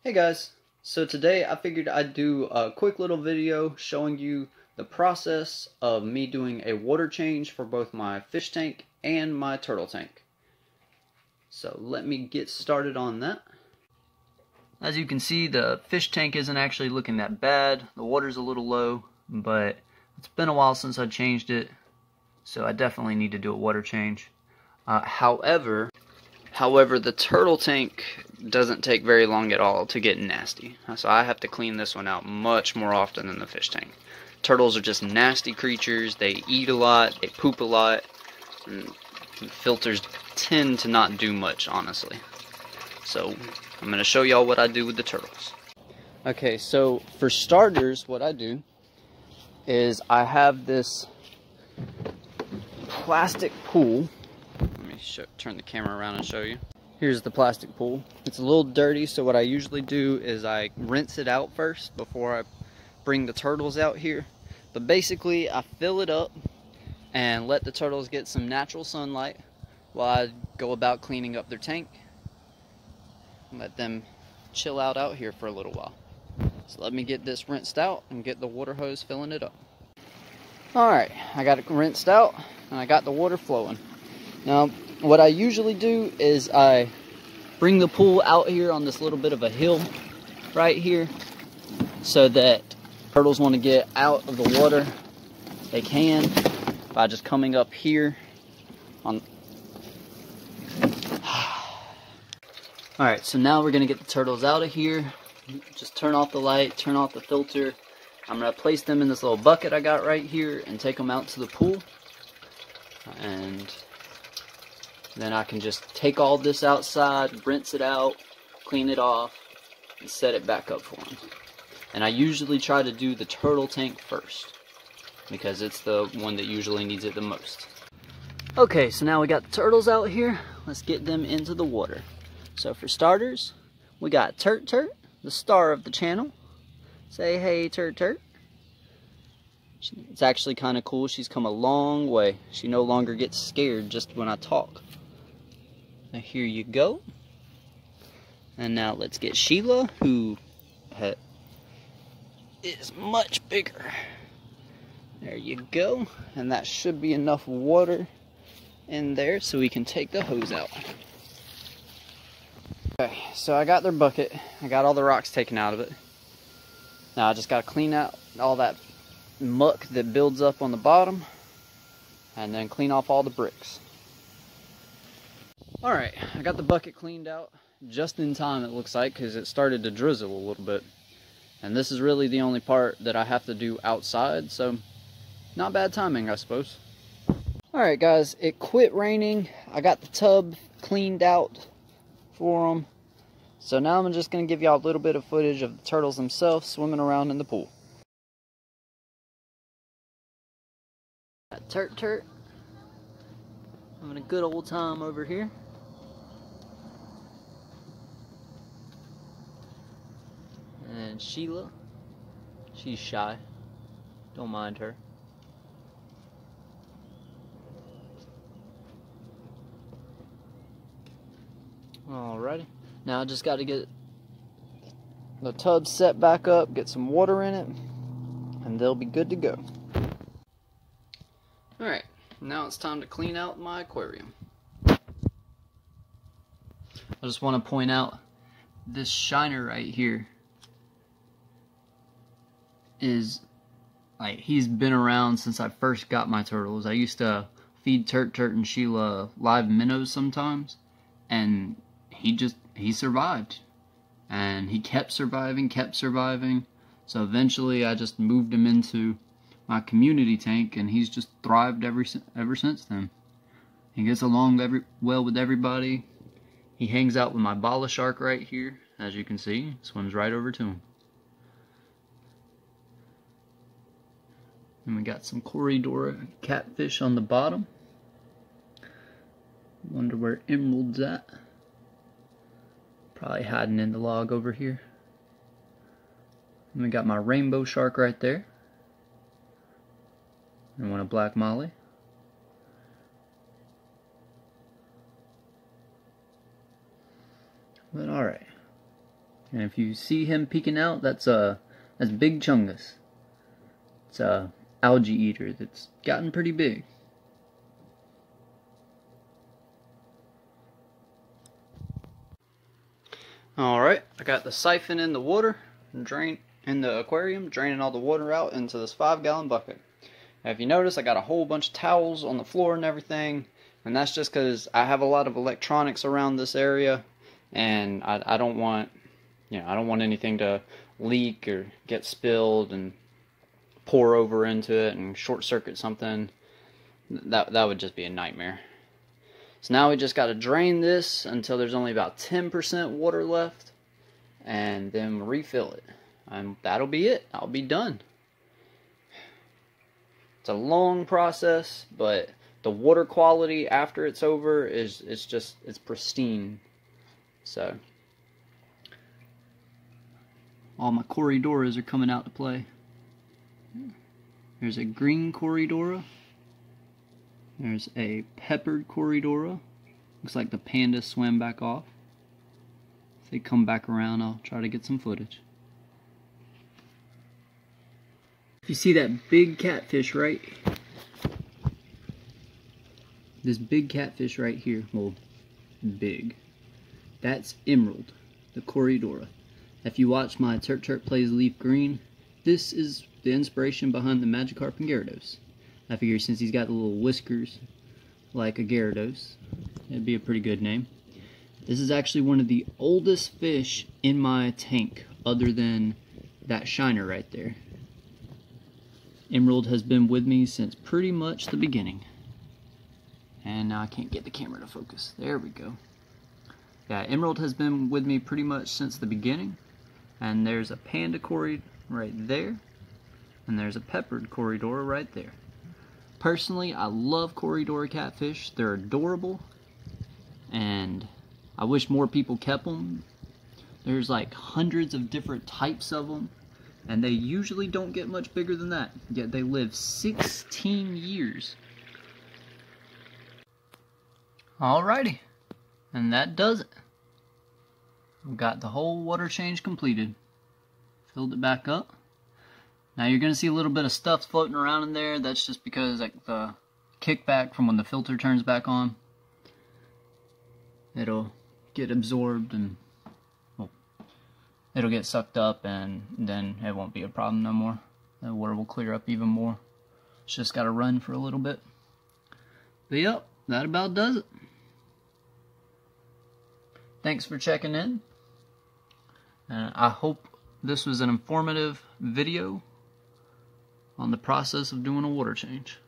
Hey guys, so today I figured I'd do a quick little video showing you the process of me doing a water change for both my fish tank and my turtle tank. So let me get started on that. As you can see, the fish tank isn't actually looking that bad. The water's a little low, but it's been a while since I changed it, so I definitely need to do a water change. However, the turtle tank doesn't take very long at all to get nasty. So I have to clean this one out much more often than the fish tank. Turtles are just nasty creatures. They eat a lot, they poop a lot, and filters tend to not do much, honestly. So I'm going to show y'all what I do with the turtles. Okay, so for starters, what I do is I have this plastic pool. Turn the camera around and show you. Here's the plastic pool. It's a little dirty, so what I usually do is I rinse it out first before I bring the turtles out here. But basically, I fill it up and let the turtles get some natural sunlight while I go about cleaning up their tank. Let them chill out here for a little while. So let me get this rinsed out and get the water hose filling it up. Alright, I got it rinsed out and I got the water flowing. Now, what I usually do is I bring the pool out here on this little bit of a hill right here so that turtles want to get out of the water, they can by just coming up here on. Alright, so now we're going to get the turtles out of here. Just turn off the light, turn off the filter. I'm going to place them in this little bucket I got right here and take them out to the pool. And then I can just take all this outside, rinse it out, clean it off, and set it back up for them. And I usually try to do the turtle tank first, because it's the one that usually needs it the most. Okay, so now we got the turtles out here. Let's get them into the water. So for starters, we got Turt Turt, the star of the channel. Say hey, Turt Turt. It's actually kind of cool. She's come a long way. She no longer gets scared just when I talk. Now here you go. And now let's get Sheila, who is much bigger. There you go. And that should be enough water in there so we can take the hose out. Okay, so I got their bucket. I got all the rocks taken out of it. Now I just got to clean out all that muck that builds up on the bottom and then clean off all the bricks. Alright, I got the bucket cleaned out just in time, it looks like, because it started to drizzle a little bit. And this is really the only part that I have to do outside, so not bad timing, I suppose. Alright guys, it quit raining. I got the tub cleaned out for them. So now I'm just going to give y'all a little bit of footage of the turtles themselves swimming around in the pool. Got Turt Turt having a good old time over here. And Sheila, she's shy. Don't mind her. Alrighty. Now I just got to get the tub set back up, get some water in it, and they'll be good to go. Alright, now it's time to clean out my aquarium. I just want to point out this shiner right here is like, he's been around since I first got my turtles. I used to feed Turt Turt and Sheila live minnows sometimes, and he survived, and he kept surviving. So eventually I just moved him into my community tank, and he's just thrived ever since then. He gets along well with everybody. He hangs out with my bala shark right here, as you can see. Swims right over to him. And we got some Corridor catfish on the bottom. Wonder where Emerald's at. Probably hiding in the log over here. And we got my rainbow shark right there. And one of Black Molly. But alright. And if you see him peeking out, that's Big Chungus. It's a algae eater that's gotten pretty big. Alright, I got the siphon in the water, drain in the aquarium, draining all the water out into this 5-gallon bucket. Now if you notice, I got a whole bunch of towels on the floor and everything, and that's just because I have a lot of electronics around this area, and I don't want, I don't want anything to leak or get spilled and pour over into it and short circuit something. That would just be a nightmare. So now we just got to drain this until there's only about 10% water left, and then refill it. And that'll be it. I'll be done. It's a long process, but the water quality after it's over is it's pristine. So all my Corydoras are coming out to play. There's a green Corydora. There's a peppered Corydora. Looks like the panda swam back off. If they come back around, I'll try to get some footage. If you see that big catfish right, this big catfish right here, well, big, that's Emerald, the Corydora. If you watch my Turk Turk Plays Leaf Green, this is the inspiration behind the Magikarp and Gyarados. I figure since he's got the little whiskers like a Gyarados, it'd be a pretty good name. This is actually one of the oldest fish in my tank, other than that shiner right there. Emerald has been with me since pretty much the beginning. And now I can't get the camera to focus. There we go. Yeah, Emerald has been with me pretty much since the beginning. And there's a panda Cory right there. And there's a peppered Corydora right there. Personally, I love Corydora catfish. They're adorable, and I wish more people kept them. There's like hundreds of different types of them, and they usually don't get much bigger than that, yet they live 16 years. Alrighty, and that does it. We've got the whole water change completed. Filled it back up. Now you're going to see a little bit of stuff floating around in there. That's just because like the kickback from when the filter turns back on. It'll get absorbed and, well, it'll get sucked up, and then it won't be a problem no more. The water will clear up even more. It's just got to run for a little bit. But yep, that about does it. Thanks for checking in. I hope this was an informative video on the process of doing a water change.